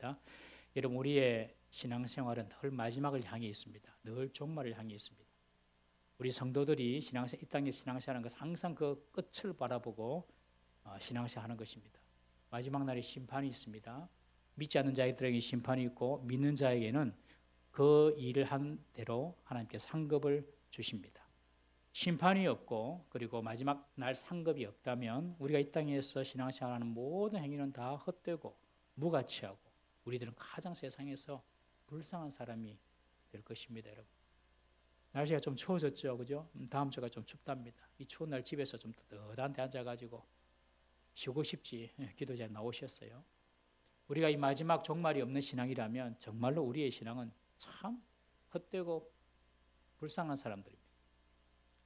있습니다. 여러분, 우리의 신앙생활은 늘 마지막을 향해 있습니다. 늘 종말을 향해 있습니다. 우리 성도들이 이 땅에 신앙생활하는 것은 항상 그 끝을 바라보고 신앙생활하는 것입니다. 마지막 날에 심판이 있습니다. 믿지 않는 자들에게 심판이 있고 믿는 자에게는 그 일을 한 대로 하나님께 상급을 주십니다. 심판이 없고 그리고 마지막 날 상급이 없다면 우리가 이 땅에서 신앙생활하는 모든 행위는 다 헛되고 무가치하고 우리들은 가장 세상에서 불쌍한 사람이 될 것입니다. 여러분, 날씨가 좀 추워졌죠, 그죠? 다음 주가 좀 춥답니다. 이 추운 날 집에서 좀 뜨뜻한 데 앉아가지고 쉬고 싶지 기도자에 나오셨어요. 우리가 이 마지막 종말이 없는 신앙이라면 정말로 우리의 신앙은 참 헛되고 불쌍한 사람들입니다.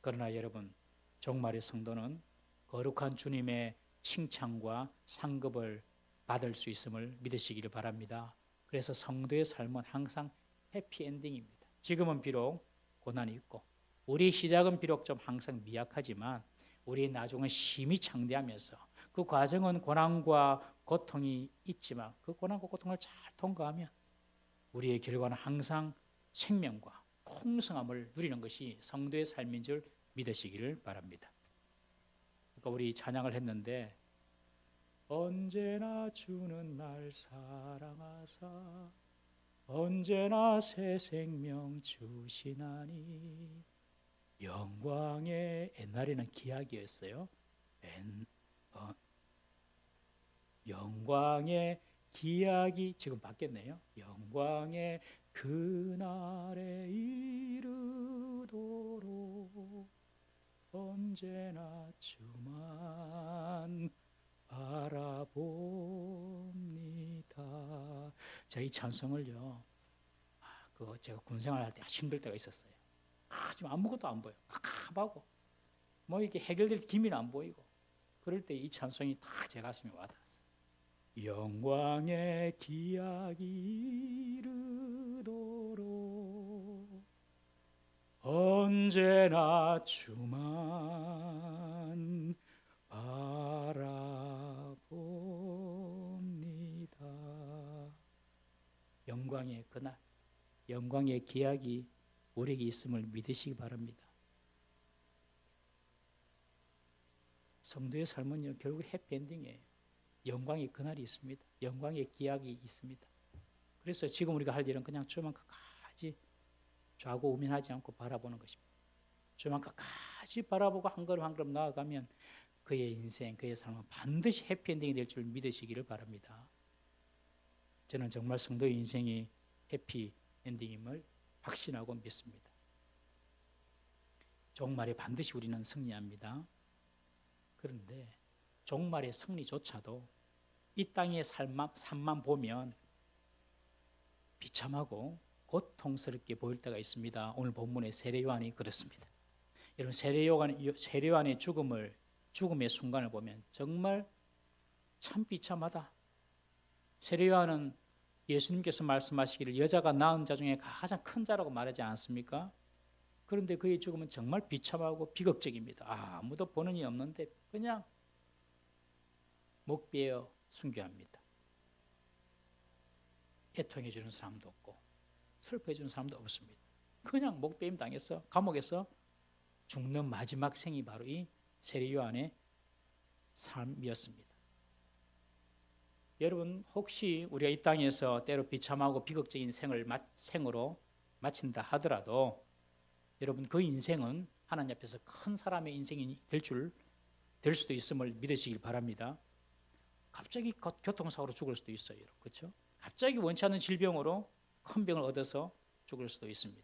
그러나 여러분, 종말의 성도는 거룩한 주님의 칭찬과 상급을 받을 수 있음을 믿으시기를 바랍니다. 그래서 성도의 삶은 항상 해피엔딩입니다. 지금은 비록 고난이 있고 우리의 시작은 비록 좀 항상 미약하지만 우리의 나중은 심히 창대하면서 그 과정은 고난과 고통이 있지만 그 고난과 고통을 잘 통과하면 우리의 결과는 항상 생명과 풍성함을 누리는 것이 성도의 삶인 줄 믿으시기를 바랍니다. 그러니까 우리 찬양을 했는데 언제나 주는 날 사랑하사 언제나 새 생명 주시나니 영광의 옛날에는 기약이었어요. 영광의 기약이 지금 바뀌었네요. 영광의 그날에 이르도록 언제나 주만 바라봅니다. 제가 이 찬송을요, 제가 군생활 할 때 힘들 때가 있었어요. 지금 아무것도 안 보여. 깝깝하고 뭐 이렇게 해결될 기미는 안 보이고 그럴 때 이 찬송이 딱 제 가슴에 와닿았어요. 영광의 기약이 이르도록 언제나 주만 바라봅니다. 영광의 그날, 영광의 기약이 우리에게 있음을 믿으시기 바랍니다. 성도의 삶은요, 결국 해피엔딩이에요. 영광의 그날이 있습니다. 영광의 기약이 있습니다. 그래서 지금 우리가 할 일은 그냥 주만 끝까지 좌고우면하지 않고 바라보는 것입니다. 주만 끝까지 바라보고 한 걸음 한 걸음 나아가면 그의 인생, 그의 삶은 반드시 해피엔딩이 될 줄 믿으시기를 바랍니다. 저는 정말 성도의 인생이 해피엔딩임을 확신하고 믿습니다. 종말에 반드시 우리는 승리합니다. 그런데 종말의 승리조차도 이 땅의 삶만 보면 비참하고 고통스럽게 보일 때가 있습니다. 오늘 본문의 세례요한이 그렇습니다. 여러분, 세례요한의 죽음의 순간을 보면 정말 참 비참하다. 세례요한은 예수님께서 말씀하시기를 여자가 낳은 자 중에 가장 큰 자라고 말하지 않았습니까? 그런데 그의 죽음은 정말 비참하고 비극적입니다. 아무도 보는 이 없는데 그냥 목베어 순교합니다. 애통해 주는 사람도 없고 슬퍼해 주는 사람도 없습니다. 그냥 목베임 당해서 감옥에서 죽는 마지막 생이 바로 이 세례요한의 삶이었습니다. 여러분, 혹시 우리가 이 땅에서 때로 비참하고 비극적인 생으로 마친다 하더라도 여러분, 그 인생은 하나님 앞에서 큰 사람의 인생이 될 수도 있음을 믿으시길 바랍니다. 갑자기 교통사고로 죽을 수도 있어요. 그렇죠? 갑자기 원치 않는 질병으로 큰 병을 얻어서 죽을 수도 있습니다.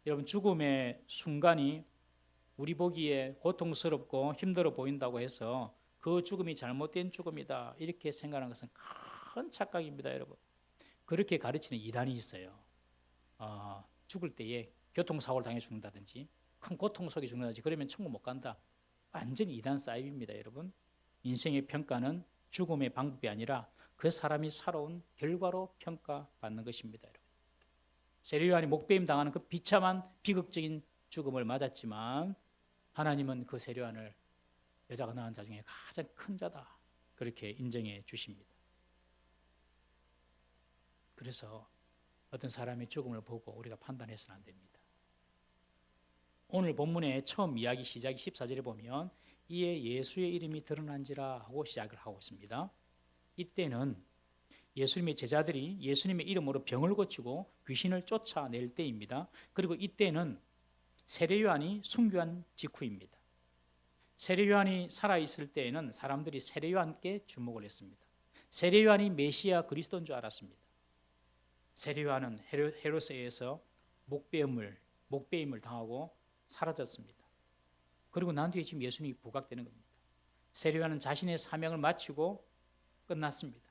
여러분, 죽음의 순간이 우리 보기에 고통스럽고 힘들어 보인다고 해서 그 죽음이 잘못된 죽음이다 이렇게 생각하는 것은 큰 착각입니다. 여러분, 그렇게 가르치는 이단이 있어요. 죽을 때에 교통사고를 당해 죽는다든지 큰 고통 속에 죽는다든지 그러면 천국 못 간다. 완전히 이단 사입입니다. 여러분, 인생의 평가는 죽음의 방법이 아니라 그 사람이 살아온 결과로 평가받는 것입니다. 여러분, 세례요한이 목베임 당하는 그 비참한 비극적인 죽음을 맞았지만 하나님은 그 세례요한을 여자가 낳은 자 중에 가장 큰 자다 그렇게 인정해 주십니다. 그래서 어떤 사람의 죽음을 보고 우리가 판단해서는 안 됩니다. 오늘 본문의 처음 이야기 시작이 14절에 보면 이에 예수의 이름이 드러난지라 하고 시작을 하고 있습니다. 이때는 예수님의 제자들이 예수님의 이름으로 병을 고치고 귀신을 쫓아낼 때입니다. 그리고 이때는 세례 요한이 순교한 직후입니다. 세례 요한이 살아있을 때에는 사람들이 세례 요한께 주목을 했습니다. 세례 요한이 메시아 그리스도인 줄 알았습니다. 세례 요한은 헤롯에서 목배임을 당하고 사라졌습니다. 그리고 난 뒤에 지금 예수님이 부각되는 겁니다. 세례 요한은 자신의 사명을 마치고 끝났습니다.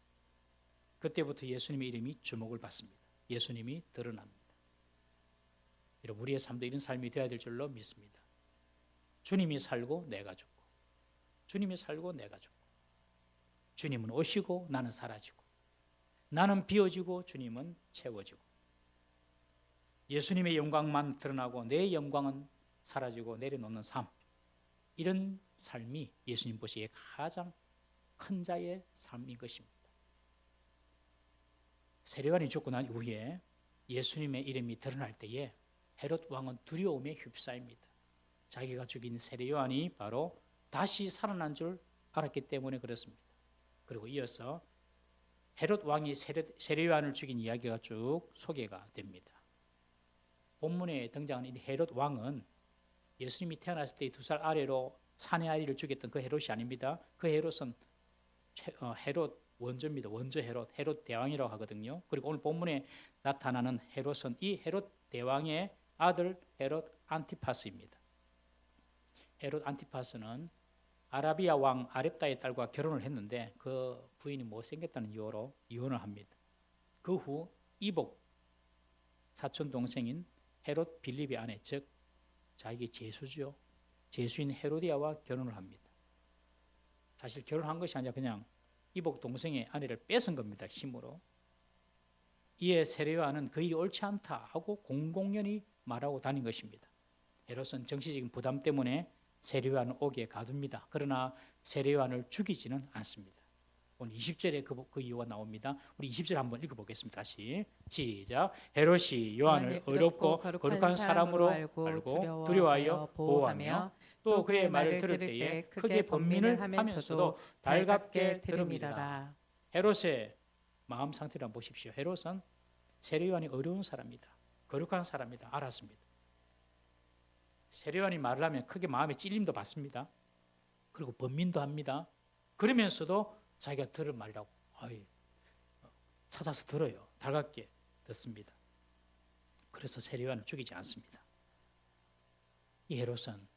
그때부터 예수님의 이름이 주목을 받습니다. 예수님이 드러납니다. 여러분, 우리의 삶도 이런 삶이 되어야 될 줄로 믿습니다. 주님이 살고 내가 죽고, 주님이 살고 내가 죽고, 주님은 오시고 나는 사라지고, 나는 비워지고 주님은 채워지고, 예수님의 영광만 드러나고 내 영광은 사라지고 내려놓는 삶, 이런 삶이 예수님 보시기에 가장 큰 자의 삶인 것입니다. 세례 요한이 죽고 난 이후에 예수님의 이름이 드러날 때에 헤롯 왕은 두려움에 휩싸입니다. 자기가 죽인 세례 요한이 바로 다시 살아난 줄 알았기 때문에 그렇습니다. 그리고 이어서 헤롯 왕이 세례 요한을 죽인 이야기가 쭉 소개가 됩니다. 본문에 등장하는 이 헤롯 왕은 예수님이 태어났을 때 2살 아래로 사내 아이를 죽였던 그 헤롯이 아닙니다. 그 헤롯은 헤롯 원조입니다. 원조 헤롯 대왕이라고 하거든요. 그리고 오늘 본문에 나타나는 헤롯은 이 헤롯 대왕의 아들 헤롯 안티파스입니다. 헤롯 안티파스는 아라비아 왕 아렙다의 딸과 결혼을 했는데 그 부인이 못생겼다는 이유로 이혼을 합니다. 그 후 이복 사촌 동생인 헤롯 빌립의 아내, 즉 자기 제수죠. 제수인 헤로디아와 결혼을 합니다. 사실 결혼한 것이 아니라 그냥 이복 동생의 아내를 뺏은 겁니다. 힘으로. 이에 세례 요한은 그 일이 옳지 않다 하고 공공연히 말하고 다닌 것입니다. 헤롯은 정치적인 부담 때문에 세례 요한을 오게 가둡니다. 그러나 세례 요한을 죽이지는 않습니다. 오늘 20절에 그 이유가 나옵니다. 우리 20절 한번 읽어보겠습니다. 다시 시작. 헤롯이 요한을 어렵고 거룩한 사람으로 알고 두려워하여 보호하며 또 그의 말을 들을 때에 크게 번민을 하면서도 달갑게 들음이라. 헤롯의 마음 상태를 한번 보십시오. 헤롯은 세례 요한이 어려운 사람이다, 거룩한 사람이다 알았습니다. 세례 요한이 말을 하면 크게 마음에 찔림도 받습니다. 그리고 번민도 합니다. 그러면서도 자기가 들을 말이라고 찾아서 들어요. 달갑게 듣습니다. 그래서 세례 요한을 죽이지 않습니다. 이 헤롯은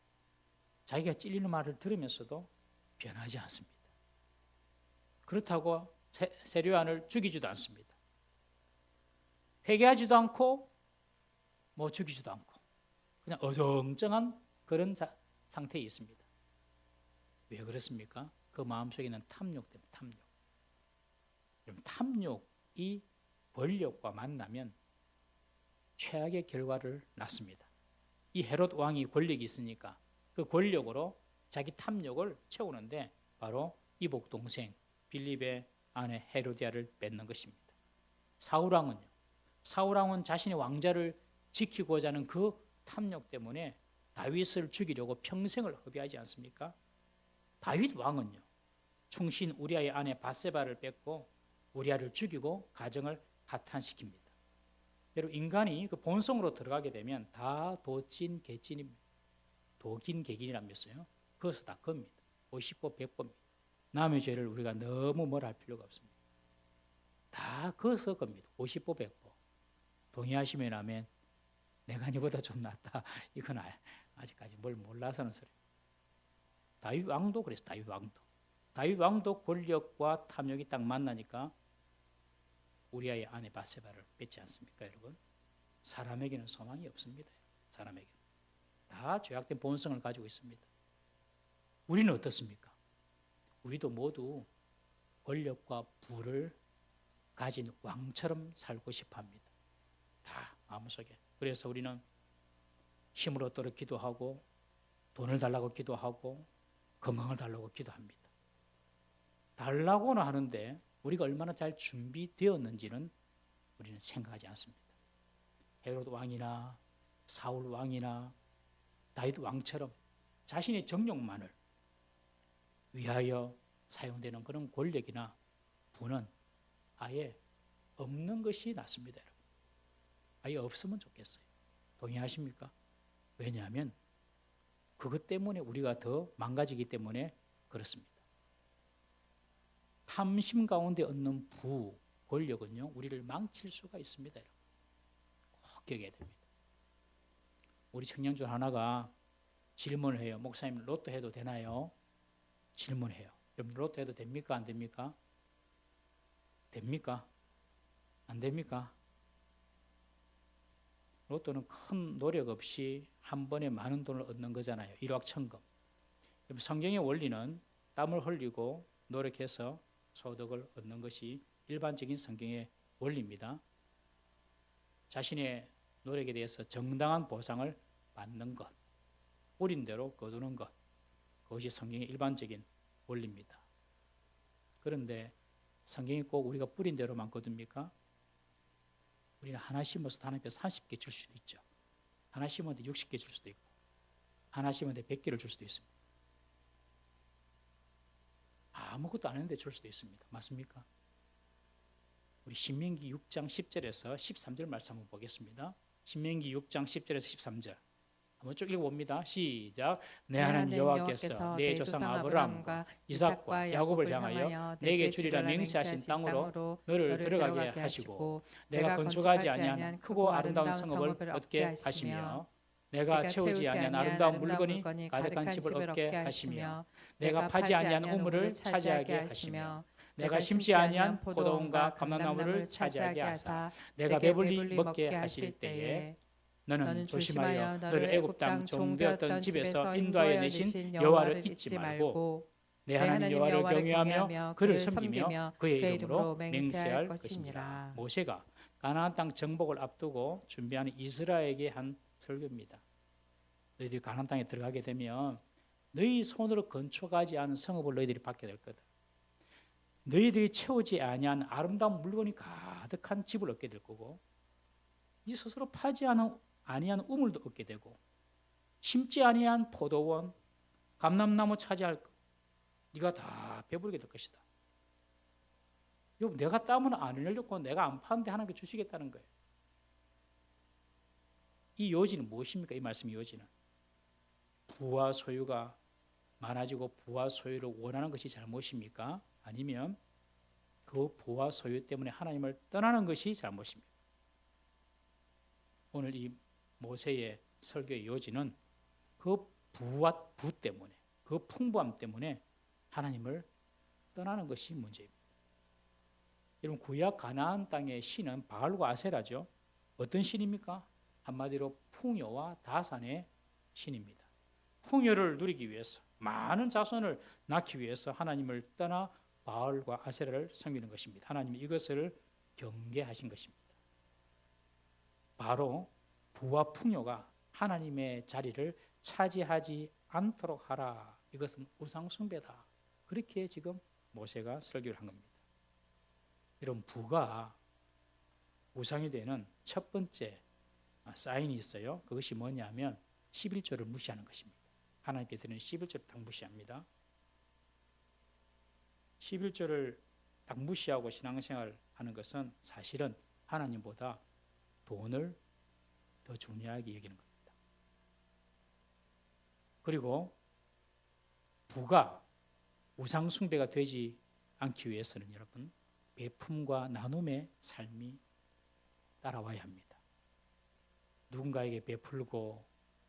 자기가 찔리는 말을 들으면서도 변하지 않습니다. 그렇다고 세례 요한을 죽이지도 않습니다. 회개하지도 않고 죽이지도 않고 그냥 어정쩡한 그런 상태에 있습니다. 왜 그렇습니까? 그 마음속에는 탐욕 때문에 탐욕. 여러분, 탐욕이 권력과 만나면 최악의 결과를 낳습니다. 이 헤롯 왕이 권력이 있으니까 그 권력으로 자기 탐욕을 채우는데 바로 이복 동생 빌립의 아내 헤로디아를 뺏는 것입니다. 사울 왕은 자신의 왕자를 지키고자 하는 그 탐욕 때문에 다윗을 죽이려고 평생을 허비하지 않습니까? 다윗 왕은요, 충신 우리아의 아내 밧세바를 뺏고 우리아를 죽이고 가정을 파탄시킵니다. 여러분, 인간이 그 본성으로 들어가게 되면 다 도찐 개찐입니다. 도긴 개긴이라면서요. 그것을 다 겁니다. 50보 100보입니다. 남의 죄를 우리가 너무 뭐라 할 필요가 없습니다. 다 그어서 겁니다. 50보 100보. 동의하시면 하면 내가 니보다 좀 낫다. 이건 아직까지 뭘 몰라서는 소리. 다윗 왕도 그랬어요. 다윗 왕도 권력과 탐욕이 딱 만나니까 우리아의 아내 밧세바를 뺏지 않습니까, 여러분? 사람에게는 소망이 없습니다. 사람에게는 다 죄악된 본성을 가지고 있습니다. 우리는 어떻습니까? 우리도 모두 권력과 부를 가진 왕처럼 살고 싶어합니다. 다 마음속에. 그래서 우리는 힘을 얻도록 기도하고 돈을 달라고 기도하고 건강을 달라고 기도합니다. 달라고는 하는데 우리가 얼마나 잘 준비되었는지는 우리는 생각하지 않습니다. 헤롯 왕이나 사울 왕이나 다윗 왕처럼 자신의 정욕만을 위하여 사용되는 그런 권력이나 부는 아예 없는 것이 낫습니다. 여러분. 아예 없으면 좋겠어요. 동의하십니까? 왜냐하면 그것 때문에 우리가 더 망가지기 때문에 그렇습니다. 탐심 가운데 얻는 부, 권력은요, 우리를 망칠 수가 있습니다. 여러분. 꼭 기억해야 됩니다. 우리 청년 중 하나가 질문을 해요. 목사님, 로또 해도 되나요? 질문해요. 여러분, 로또 해도 됩니까? 안 됩니까? 됩니까? 안 됩니까? 로또는 큰 노력 없이 한 번에 많은 돈을 얻는 거잖아요. 일확천금. 성경의 원리는 땀을 흘리고 노력해서 소득을 얻는 것이 일반적인 성경의 원리입니다. 자신의 노력에 대해서 정당한 보상을 받는 것, 뿌린 대로 거두는 것, 그것이 성경의 일반적인 원리입니다. 그런데 성경이 꼭 우리가 뿌린 대로만 거둡니까? 우리는 하나 심어서 하나님께서 30개 줄 수도 있죠. 하나 심었는데 60개 줄 수도 있고, 하나 심었는데 100개를 줄 수도 있습니다. 아무것도 안 했는데 줄 수도 있습니다. 맞습니까? 우리 신명기 6장 10절에서 13절 말씀 한번 보겠습니다. 신명기 6장 10절에서 13절 한번 쭉 읽어봅니다. 시작. 내 하나님 여호와께서 내 조상 아브라함과 이삭과 야곱을 향하여 내게 주리라 맹세하신 땅으로 너를 들어가게 하시고 내가 건축하지 아니한 크고 아름다운 성읍을 얻게 하시며 내가 채우지 아니한 아름다운 물건이 가득한 집을 얻게 하시며 내가 파지 아니한 우물을 차지하게 하시며 내가 심지 아니한 포도원과 감람나무를 차지하게 하사 내가 배불리 먹게 하실 때에 너는 조심하여 너를 애굽 땅 종되었던 집에서 인도하여 내신 여호와를 잊지 말고 내 하나님 여호와를 경외하며 그를 섬기며 그의 이름으로 맹세할 것이니라. 모세가 가나안 땅 정복을 앞두고 준비하는 이스라엘에게 한 설교입니다. 너희들이 가나안 땅에 들어가게 되면 너희 손으로 건축하지 않은 성읍을 너희들이 받게 될 거다. 너희들이 채우지 아니한 아름다운 물건이 가득한 집을 얻게 될 거고 네 스스로 파지 아니한 우물도 얻게 되고 심지 아니한 포도원, 감람나무 차지할 것 네가 다 배부르게 될 것이다. 여러분, 내가 땀은 안 흘렸고 내가 안 파는데 하나님께 주시겠다는 거예요. 이 요지는 무엇입니까? 이 말씀의 요지는 부와 소유가 많아지고 부와 소유를 원하는 것이 잘못입니까? 아니면 그 부와 소유 때문에 하나님을 떠나는 것이 잘못입니까? 오늘 이 모세의 설교의 요지는 그 부와 부 때문에, 그 풍부함 때문에 하나님을 떠나는 것이 문제입니다. 여러분, 구약 가나안 땅의 신은 바알과 아세라죠. 어떤 신입니까? 한마디로 풍요와 다산의 신입니다. 풍요를 누리기 위해서, 많은 자손을 낳기 위해서 하나님을 떠나 바알과 아세라를 섬기는 것입니다. 하나님이 이것을 경계하신 것입니다. 바로 부와 풍요가 하나님의 자리를 차지하지 않도록 하라. 이것은 우상 숭배다. 그렇게 지금 모세가 설교를 한 겁니다. 이런 부가 우상이 되는 첫 번째 사인이 있어요. 그것이 뭐냐면 11조를 무시하는 것입니다. 하나님께 드리는 11조를 딱 무시합니다. 11조를 딱 무시하고 신앙생활을 하는 것은 사실은 하나님보다 돈을 더 중요하게 여기는 겁니다. 그리고 부가 우상 숭배가 되지 않기 위해서는 여러분 베품과 나눔의 삶이 따라와야 합니다. 누군가에게 베풀고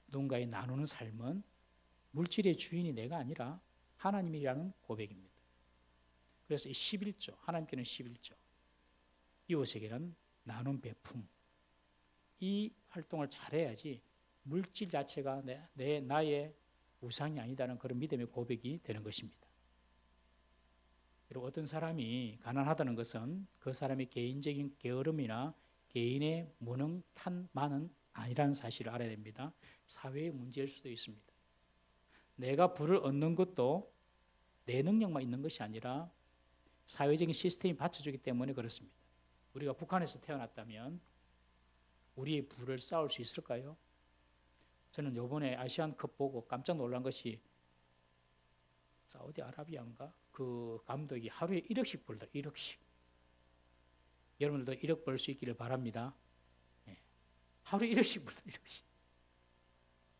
누군가에 나누는 삶은 물질의 주인이 내가 아니라 하나님이라는 고백입니다. 그래서 이 11조, 하나님께는 11조, 이웃에게는 나눔 베품, 이 활동을 잘해야지 물질 자체가 나의 우상이 아니다는 그런 믿음의 고백이 되는 것입니다. 그리고 어떤 사람이 가난하다는 것은 그 사람의 개인적인 게으름이나 개인의 무능, 탄만은 아니라는 사실을 알아야 됩니다. 사회의 문제일 수도 있습니다. 내가 부를 얻는 것도 내 능력만 있는 것이 아니라 사회적인 시스템이 받쳐주기 때문에 그렇습니다. 우리가 북한에서 태어났다면 우리의 부를 쌓을 수 있을까요? 저는 요번에 아시안컵 보고 깜짝 놀란 것이 사우디아라비아인가? 그 감독이 하루에 1억씩 벌더라. 1억씩. 여러분들도 1억 벌 수 있기를 바랍니다. 예. 하루에 1억씩 벌더라. 1억씩.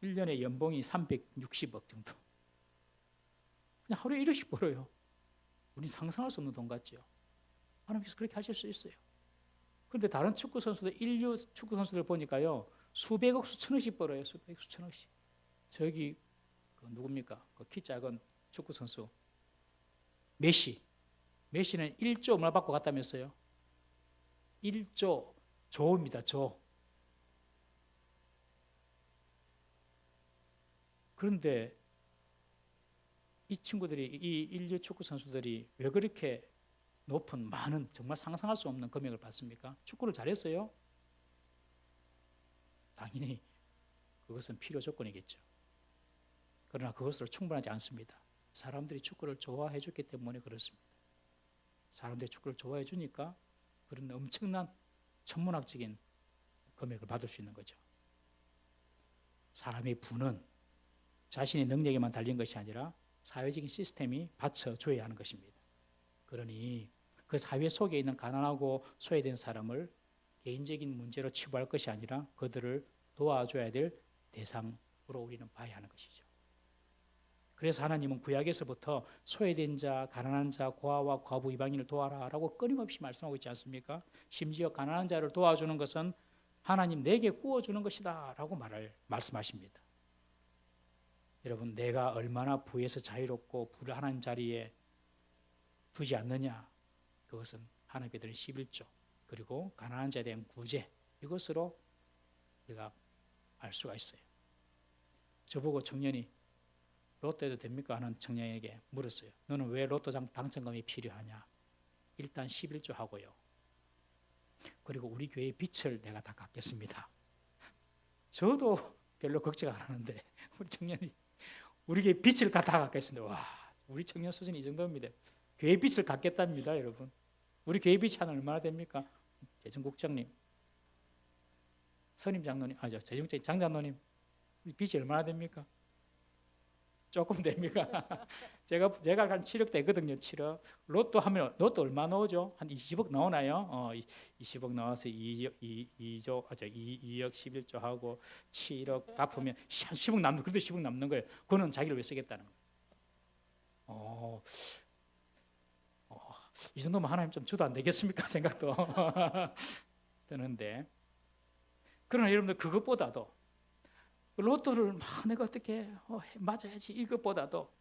1년에 연봉이 360억 정도. 그냥 하루에 1억씩 벌어요. 우리는 상상할 수 없는 돈 같죠. 하나님께서 그렇게 하실 수 있어요. 그런데 다른 축구 선수들, 인류 축구 선수들 보니까요, 수백억, 수천억씩 벌어요. 수백억, 수천억씩. 저기 그 누굽니까? 그 키 작은 축구 선수 메시. 메시는 1조 얼마 받고 갔다면서요? 1조 조입니다. 조. 그런데 이 친구들이, 이 인류 축구 선수들이 왜 그렇게 높은 많은 정말 상상할 수 없는 금액을 받습니까? 축구를 잘했어요? 당연히 그것은 필요 조건이겠죠. 그러나 그것으로 충분하지 않습니다. 사람들이 축구를 좋아해 줬기 때문에 그렇습니다. 사람들이 축구를 좋아해 주니까 그런 엄청난 천문학적인 금액을 받을 수 있는 거죠. 사람의 부는 자신의 능력에만 달린 것이 아니라 사회적인 시스템이 받쳐줘야 하는 것입니다. 그러니 그 사회 속에 있는 가난하고 소외된 사람을 개인적인 문제로 치부할 것이 아니라 그들을 도와줘야 될 대상으로 우리는 봐야 하는 것이죠. 그래서 하나님은 구약에서부터 소외된 자, 가난한 자, 고아와 과부 이방인을 도와라라고 끊임없이 말씀하고 있지 않습니까? 심지어 가난한 자를 도와주는 것은 하나님 내게 구워주는 것이다 라고 말씀하십니다. 여러분, 내가 얼마나 부에서 자유롭고 부를 하나님 자리에 두지 않느냐, 그것은 하나님께 드린 11조 그리고 가난한 자에 대한 구제, 이것으로 우리가 알 수가 있어요. 저보고 청년이 로또 해도 됩니까? 하는 청년에게 물었어요. 너는 왜 로또 당첨금이 필요하냐? 일단 11조 하고요. 그리고 우리 교회의 빚을 내가 다 갚겠습니다. 저도 별로 걱정 안 하는데 우리 청년이 우리 교회 빚을 다 갚겠습니다. 와, 우리 청년 수준이 이 정도입니다. 교회 빚을 갚겠답니다, 여러분. 우리 교회 빚이 한 얼마나 됩니까? 재정국장님, 선임 장로님, 재정국장님, 장장로님, 우리 빚이 얼마나 됩니까? 조금 됩니까? 제가 한 7억 되거든요. 7억. 로또 하면 로또 얼마 나오죠? 한 20억 나오나요? 20억 나와서 2억 11조 하고 7억 갚으면 한 10억 남는, 그래도 10억 남는 거예요. 그거는 자기를 왜 쓰겠다는 거예요. 이 정도면 하나님 좀 줘도 안 되겠습니까? 생각도 드는데, 그러나 여러분들 그것보다도 로또를 막 내가 어떻게 맞아야지, 이것보다도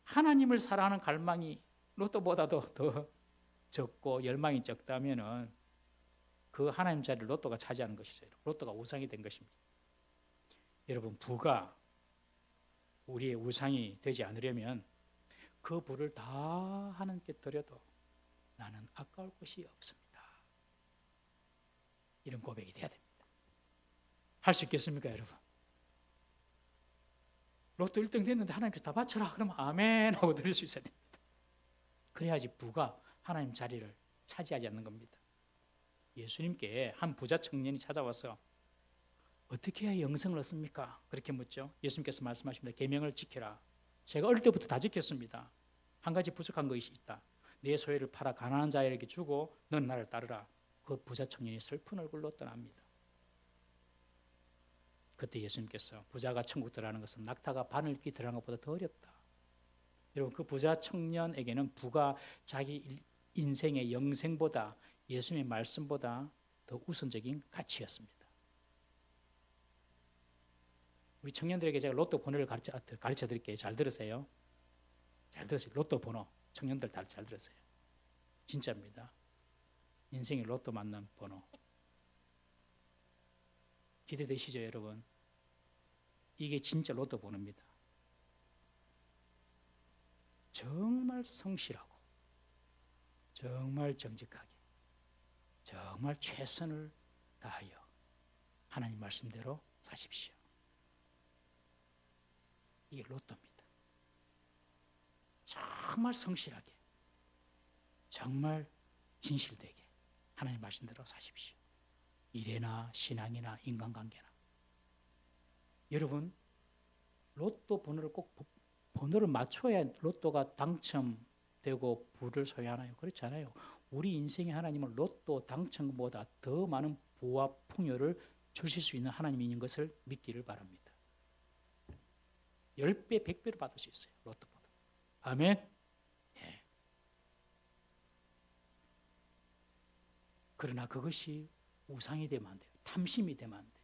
하나님을 사랑하는 갈망이 로또보다도 더 적고 열망이 적다면은 그 하나님 자리를 로또가 차지하는 것이죠. 로또가 우상이 된 것입니다. 여러분, 부가 우리의 우상이 되지 않으려면 그 부를 다 하나님께 드려도 나는 아까울 것이 없습니다. 이런 고백이 돼야 됩니다. 할 수 있겠습니까, 여러분? 로또 1등 됐는데 하나님께서 다 바쳐라 그러면 아멘 하고 드릴 수 있어야 됩니다. 그래야지 부가 하나님 자리를 차지하지 않는 겁니다. 예수님께 한 부자 청년이 찾아와서 어떻게 해야 영생을 얻습니까? 그렇게 묻죠. 예수님께서 말씀하십니다. 계명을 지켜라. 제가 어릴 때부터 다 지켰습니다. 한 가지 부족한 것이 있다. 내 소유를 팔아 가난한 자에게 주고 너는 나를 따르라. 그 부자 청년이 슬픈 얼굴로 떠납니다. 그때 예수님께서 부자가 천국 들어가는 것은 낙타가 바늘귀 들어가는 것보다 더 어렵다. 여러분, 그 부자 청년에게는 부가 자기 인생의 영생보다 예수님의 말씀보다 더 우선적인 가치였습니다. 우리 청년들에게 제가 로또 번호를 가르쳐 드릴게요. 잘 들으세요. 잘 들으세요. 로또 번호. 청년들 다 잘 들으세요. 진짜입니다. 인생의 로또 만난 번호. 기대되시죠, 여러분? 이게 진짜 로또 번호입니다. 정말 성실하고 정말 정직하게 정말 최선을 다하여 하나님 말씀대로 사십시오. 이게 로또입니다. 정말 성실하게 정말 진실되게 하나님 말씀대로 사십시오. 일이나 신앙이나 인간관계나. 여러분, 로또 번호를 꼭 번호를 맞춰야 로또가 당첨되고 부를 소유하나요? 그렇지 않아요. 우리 인생에 하나님은 로또 당첨보다 더 많은 부와 풍요를 주실 수 있는 하나님인 것을 믿기를 바랍니다. 10배, 100배로 받을 수 있어요. 로또보다. 아멘. 예. 그러나 그것이 우상이 되면 안 돼요. 탐심이 되면 안 돼요.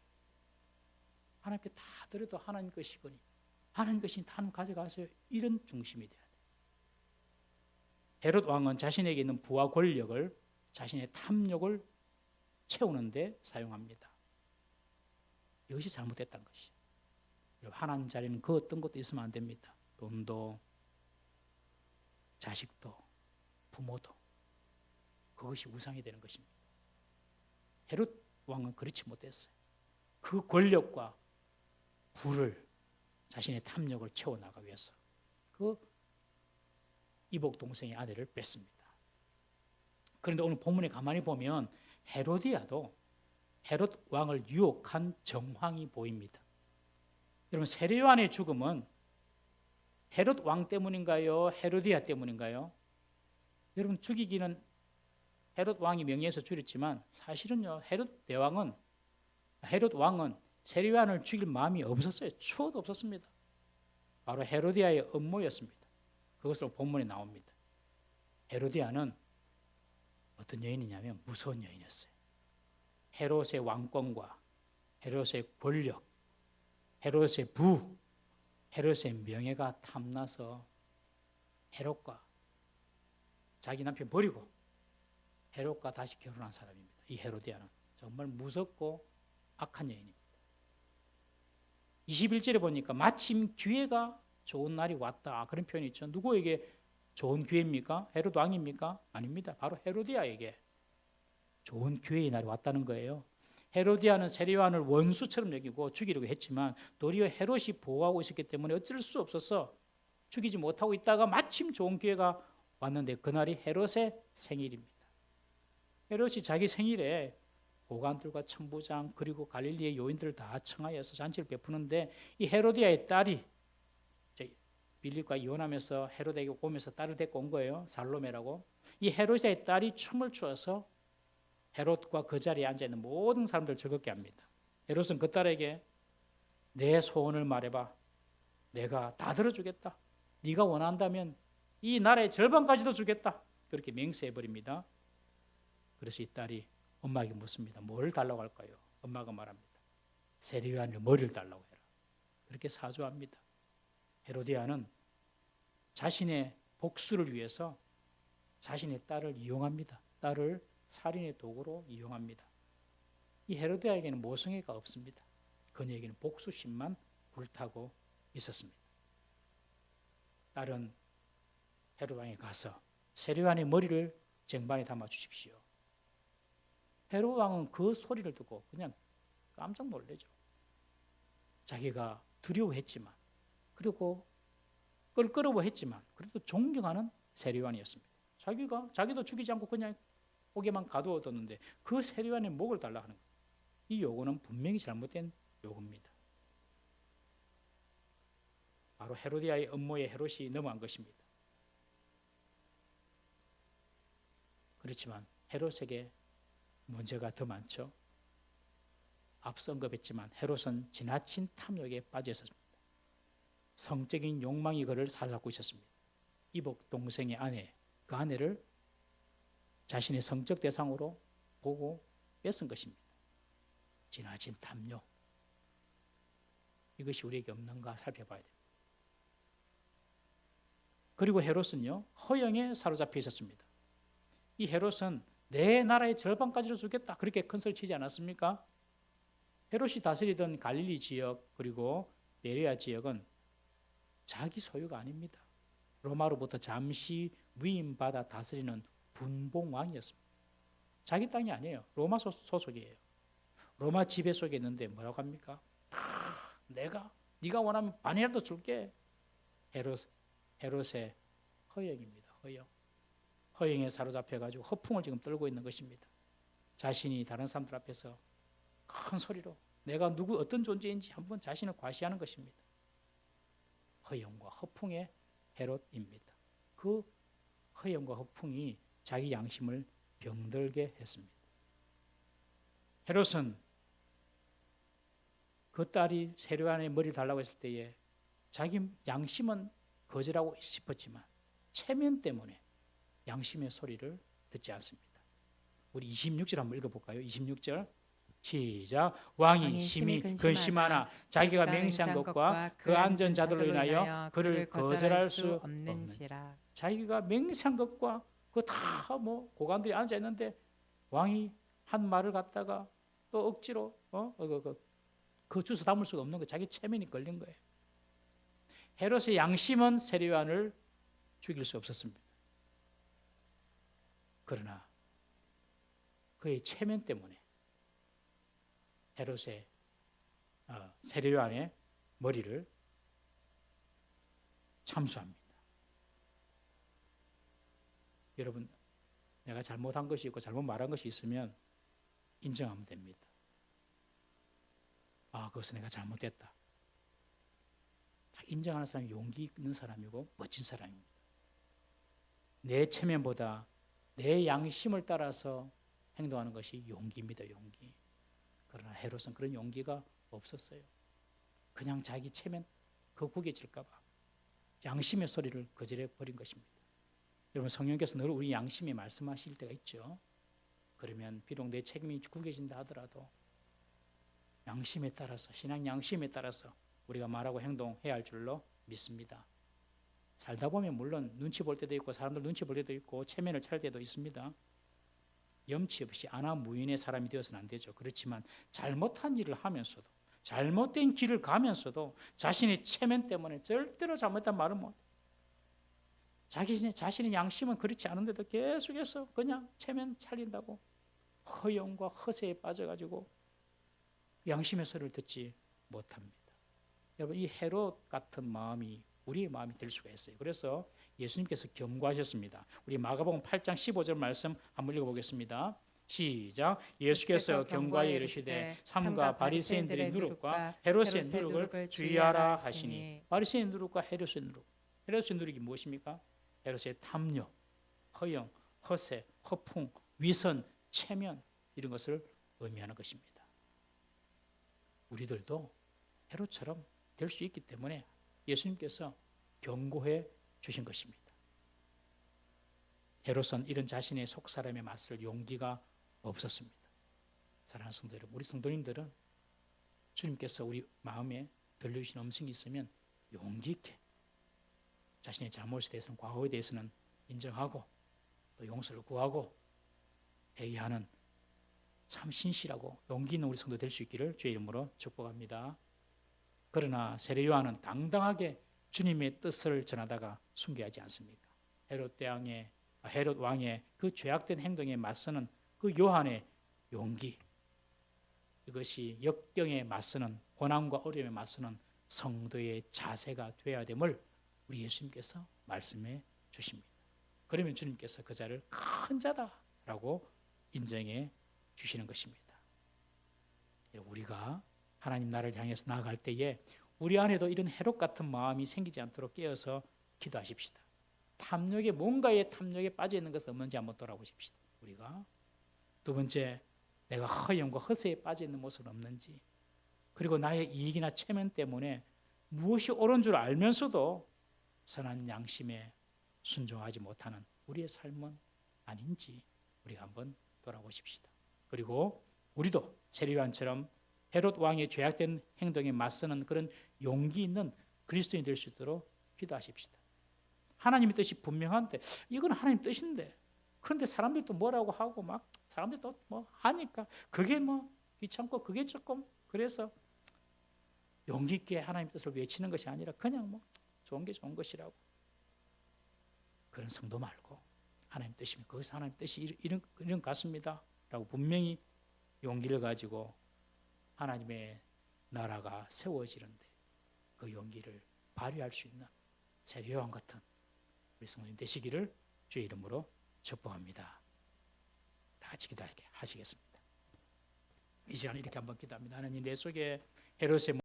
하나님께 다 드려도 하나님 것이거니 하나님 것이 하나님 가져가세요. 이런 중심이 돼야 돼요. 헤롯 왕은 자신에게 있는 부와 권력을 자신의 탐욕을 채우는데 사용합니다. 이것이 잘못됐다는 것이에요. 하나님 자리는 그 어떤 것도 있으면 안 됩니다. 돈도, 자식도, 부모도. 그것이 우상이 되는 것입니다. 헤롯 왕은 그렇지 못했어요. 그 권력과 부를 자신의 탐욕을 채워나가기 위해서 그 이복 동생의 아내를 뺐습니다. 그런데 오늘 본문에 가만히 보면 헤로디아도 헤롯 왕을 유혹한 정황이 보입니다. 여러분, 세례요한의 죽음은 헤롯 왕 때문인가요? 헤로디아 때문인가요? 여러분, 죽이기는 헤롯 왕이 명예해서 죽였지만 사실은요, 헤롯 왕은 세례요한을 죽일 마음이 없었어요. 추호도 없었습니다. 바로 헤로디아의 음모였습니다. 그것으로 본문에 나옵니다. 헤로디아는 어떤 여인이냐면 무서운 여인이었어요. 헤롯의 왕권과 헤롯의 권력, 헤롯의 부, 헤롯의 명예가 탐나서 헤롯과 자기 남편 버리고 헤롯과 다시 결혼한 사람입니다. 이 헤로디아는 정말 무섭고 악한 여인입니다. 21절에 보니까 마침 기회가 좋은 날이 왔다. 그런 표현이 있죠. 누구에게 좋은 기회입니까? 헤롯 왕입니까? 아닙니다. 바로 헤로디아에게 좋은 기회의 날이 왔다는 거예요. 헤로디아는 세례요한을 원수처럼 여기고 죽이려고 했지만 도리어 헤롯이 보호하고 있었기 때문에 어쩔 수 없어서 죽이지 못하고 있다가 마침 좋은 기회가 왔는데 그날이 헤롯의 생일입니다. 헤롯이 자기 생일에 고관들과 천부장 그리고 갈릴리의 요인들을 다 청하여서 잔치를 베푸는데 이 헤로디아의 딸이 빌립과 이혼하면서 헤롯에게 오면서 딸을 데리고 온 거예요. 살로메라고. 이 헤로디아의 딸이 춤을 추어서 헤롯과 그 자리에 앉아있는 모든 사람들을 즐겁게 합니다. 헤롯은 그 딸에게 내 소원을 말해봐. 내가 다 들어주겠다. 네가 원한다면 이 나라의 절반까지도 주겠다. 그렇게 맹세해버립니다. 그래서 이 딸이 엄마에게 묻습니다. 뭘 달라고 할까요? 엄마가 말합니다. 세례요한의 머리를 달라고 해라. 그렇게 사주합니다. 헤로디아는 자신의 복수를 위해서 자신의 딸을 이용합니다. 딸을 살인의 도구로 이용합니다. 이 헤로디아에게는 모성애가 없습니다. 그녀에게는 복수심만 불타고 있었습니다. 딸은 헤롯 왕에 가서 세례요한의 머리를 쟁반에 담아 주십시오. 헤롯 왕은 그 소리를 듣고 그냥 깜짝 놀라죠. 자기가 두려워했지만 그리고 껄끄러워했지만 그래도 존경하는 세례요한이었습니다. 자기도 죽이지 않고 그냥 옥에만 가두어뒀는데 그 세례요한의 목을 달라 하는 거예요. 이 요구는 분명히 잘못된 요구입니다. 바로 헤로디아의 음모에 헤롯이 넘어간 것입니다. 그렇지만 헤롯에게 문제가 더 많죠. 앞서 언급했지만 헤롯은 지나친 탐욕에 빠져 있었습니다. 성적인 욕망이 그를 사로잡고 있었습니다. 이복 동생의 아내, 그 아내를 자신의 성적 대상으로 보고 뺏은 것입니다. 지나친 탐욕. 이것이 우리에게 없는가 살펴봐야 됩니다. 그리고 헤롯은요, 허영에 사로잡혀 있었습니다. 이 헤롯은 내 나라의 절반까지로 주겠다. 그렇게 큰 소리 치지 않았습니까? 헤롯이 다스리던 갈릴리 지역 그리고 베레아 지역은 자기 소유가 아닙니다. 로마로부터 잠시 위임받아 다스리는 분봉왕이었습니다. 자기 땅이 아니에요. 로마 소속이에요. 로마 지배 속에 있는데 뭐라고 합니까? 네가 원하면 반이라도 줄게. 헤롯의 허영입니다. 허영에 사로잡혀가지고 허풍을 지금 떨고 있는 것입니다. 자신이 다른 사람들 앞에서 큰 소리로 내가 누구 어떤 존재인지 한번 자신을 과시하는 것입니다. 허영과 허풍의 헤롯입니다. 그 허영과 허풍이 자기 양심을 병들게 했습니다. 헤롯은 그 딸이 세례요한의 머리를 달라고 했을 때에 자기 양심은 거절하고 싶었지만 체면 때문에 양심의 소리를 듣지 않습니다. 우리 26절 한번 읽어볼까요? 26절 시작. 왕이 심히 근심하나 자기가 맹세한 것과 그 안전 자들로 인하여 그를 거절할 수 없는지라. 자기가 맹세한 것과 그 다 뭐 고관들이 앉아 있는데 왕이 한 말을 갖다가 또 억지로 그 주워 담을 수가 없는 거, 자기 체면이 걸린 거예요. 헤롯의 양심은 세례요한을 죽일 수 없었습니다. 그러나 그의 체면 때문에 헤롯의 세례요한의 머리를 참수합니다. 여러분, 내가 잘못한 것이 있고 잘못 말한 것이 있으면 인정하면 됩니다. 그것은 내가 잘못됐다. 다 인정하는 사람이 용기 있는 사람이고 멋진 사람입니다. 내 체면보다 내 양심을 따라서 행동하는 것이 용기입니다. 용기. 그러나 헤롯은 그런 용기가 없었어요. 그냥 자기 체면 그 구겨질까 봐 양심의 소리를 거절해 버린 것입니다. 여러분, 성령께서 늘 우리 양심에 말씀하실 때가 있죠. 그러면 비록 내 책임이 구겨진다 하더라도 양심에 따라서, 신앙 양심에 따라서 우리가 말하고 행동해야 할 줄로 믿습니다. 살다 보면 물론 눈치 볼 때도 있고 사람들 눈치 볼 때도 있고 체면을 차릴 때도 있습니다. 염치 없이 안하무인의 사람이 되어서는 안 되죠. 그렇지만 잘못한 일을 하면서도, 잘못된 길을 가면서도 자신의 체면 때문에 절대로 잘못한 말을 못해요. 자신의 양심은 그렇지 않은데도 계속해서 그냥 체면 차린다고 허영과 허세에 빠져가지고 양심의 소리를 듣지 못합니다. 여러분, 이 헤롯 같은 마음이 우리의 마음이 될 수가 있어요. 그래서 예수님께서 경고하셨습니다. 우리 마가복음 8장 15절 말씀 한번 읽어보겠습니다. 시작. 예수께서 경고하여 이르시되 삼가 바리새인들의 누룩과 헤롯의 누룩을 주의하라 하시니. 바리새인 누룩과 헤롯의 누룩. 헤롯의 누룩이 무엇입니까? 헤롯의 탐욕, 허영, 허세, 허풍, 위선, 체면 이런 것을 의미하는 것입니다. 우리들도 헤롯처럼 될 수 있기 때문에 예수님께서 경고해 주신 것입니다. 헤롯은 이런 자신의 속사람에 맞설 용기가 없었습니다. 사랑하는 성도 여러분, 우리 성도님들은 주님께서 우리 마음에 들려주신 음성이 있으면 용기 있게 자신의 잘못에 대해서는, 과거에 대해서는 인정하고 또 용서를 구하고 회개하는 참 신실하고 용기 있는 우리 성도 될 수 있기를 주의 이름으로 축복합니다. 그러나 세례요한은 당당하게 주님의 뜻을 전하다가 순교하지 않습니까? 헤롯 왕의 그 죄악된 행동에 맞서는 그 요한의 용기, 이것이 역경에 맞서는, 고난과 어려움에 맞서는 성도의 자세가 되어야 됨을 우리 예수님께서 말씀해 주십니다. 그러면 주님께서 그 자를 큰 자다라고 인정해 주시는 것입니다. 우리가 하나님 나라를 향해서 나아갈 때에 우리 안에도 이런 헤롯 같은 마음이 생기지 않도록 깨어서 기도하십시다. 뭔가의 탐욕에 빠져 있는 것은 없는지 한번 돌아보십시다. 우리가 두 번째, 내가 허영과 허세에 빠져 있는 모습은 없는지, 그리고 나의 이익이나 체면 때문에 무엇이 옳은 줄 알면서도 선한 양심에 순종하지 못하는 우리의 삶은 아닌지 우리가 한번 돌아보십시다. 그리고 우리도 세례요한처럼 헤롯 왕의 죄악된 행동에 맞서는 그런 용기 있는 그리스도인이 될 수 있도록 기도하십시다. 하나님의 뜻이 분명한데, 이건 하나님 뜻인데, 그런데 사람들도 뭐라고 하고 막 사람들도 뭐 하니까 그게 뭐 귀찮고 그게 조금, 그래서 용기 있게 하나님 뜻을 외치는 것이 아니라 그냥 뭐 좋은 게 좋은 것이라고, 그런 성도 말고 하나님 뜻이면 거기서 하나님 뜻이 이런 같습니다 라고 분명히 용기를 가지고 하나님의 나라가 세워지는데 그 용기를 발휘할 수 있는 세례요한 같은 우리 성도님 되시기를 주의 이름으로 축복합니다. 다 같이 기도하시겠습니다. 이 시간에 이렇게 한번 기도합니다. 하나님 내 속에 헤롯의